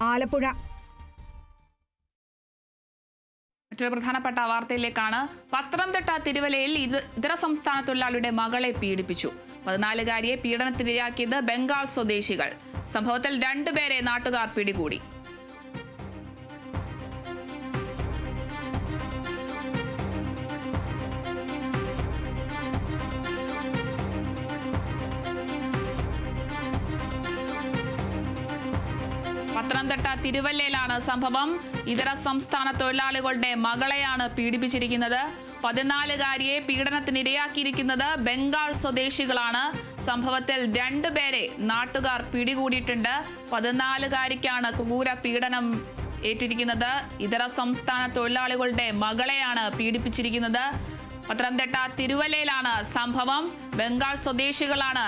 ആലപ്പുഴ. മറ്റൊരു പ്രധാനപ്പെട്ട വാർത്തയിലേക്കാണ്. പത്തനംതിട്ട തിരുവല്ലയിൽ ഇതര സംസ്ഥാന തൊഴിലാളിയുടെ മകളെ പീഡിപ്പിച്ചു. 14-കാരിയെ പീഡനത്തിനിരയാക്കിയത് ബംഗാൾ സ്വദേശികൾ. സംഭവത്തിൽ 2 പേരെ നാട്ടുകാർ പിടികൂടി. പത്തനംതിട്ട തിരുവല്ലയിലാണ് സംഭവം. ഇതര സംസ്ഥാന തൊഴിലാളികളുടെ മകളെയാണ് പീഡിപ്പിച്ചിരിക്കുന്നത്. 14-കാരിയെ പീഡനത്തിനിരയാക്കിയിരിക്കുന്നത് ബംഗാൾ സ്വദേശികളാണ്. സംഭവത്തിൽ 2 പേരെ നാട്ടുകാർ പിടികൂടിയിട്ടുണ്ട്. 14-കാരിക്കാണ് ക്രൂര പീഡനം ഏറ്റിരിക്കുന്നത്. ഇതര സംസ്ഥാന തൊഴിലാളികളുടെ മകളെയാണ് പീഡിപ്പിച്ചിരിക്കുന്നത്. പത്തനംതിട്ട തിരുവല്ലയിലാണ് സംഭവം. ബംഗാൾ സ്വദേശികളാണ്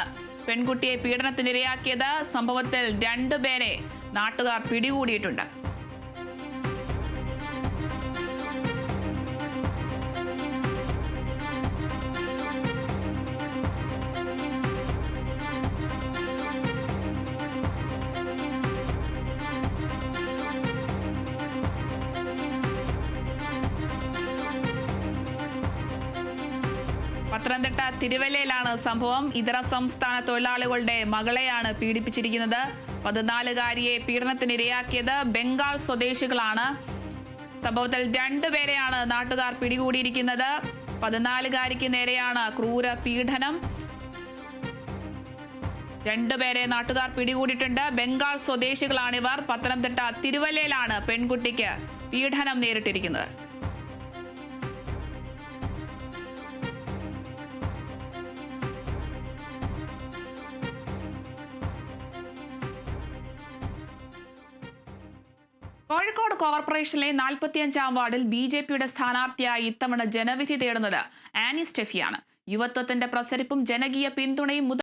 പെൺകുട്ടിയെ പീഡനത്തിനിരയാക്കിയത്. സംഭവത്തിൽ 2 പേരെ നാട്ടുകാർ പിടികൂടിയിട്ടുണ്ട്. പത്തനംതിട്ട തിരുവല്ലയിലാണ് സംഭവം. ഇതര സംസ്ഥാന തൊഴിലാളികളുടെ മകളെയാണ് പീഡിപ്പിച്ചിരിക്കുന്നത്. 14-കാരിയെ പീഡനത്തിനിരയാക്കിയത് ബംഗാൾ സ്വദേശികളാണ്. സംഭവത്തിൽ 2 പേരെയാണ് നാട്ടുകാർ പിടികൂടിയിരിക്കുന്നത്. 14-കാരിക്ക് നേരെയാണ് ക്രൂര പീഡനം. 2 പേരെ നാട്ടുകാർ പിടികൂടിയിട്ടുണ്ട്. ബംഗാൾ സ്വദേശികളാണിവർ. പത്തനംതിട്ട തിരുവല്ലയിലാണ് പെൺകുട്ടിക്ക് പീഡനം നേരിട്ടിരിക്കുന്നത്. കോഴിക്കോട് കോർപ്പറേഷനിലെ 45-ാം വാർഡിൽ BJPയുടെ സ്ഥാനാർത്ഥിയായി ഇത്തവണ ജനവിധി തേടുന്നത് ആനി സ്റ്റെഫിയാണ്. യുവത്വത്തിന്റെ പ്രസരിപ്പും ജനകീയ പിന്തുണയും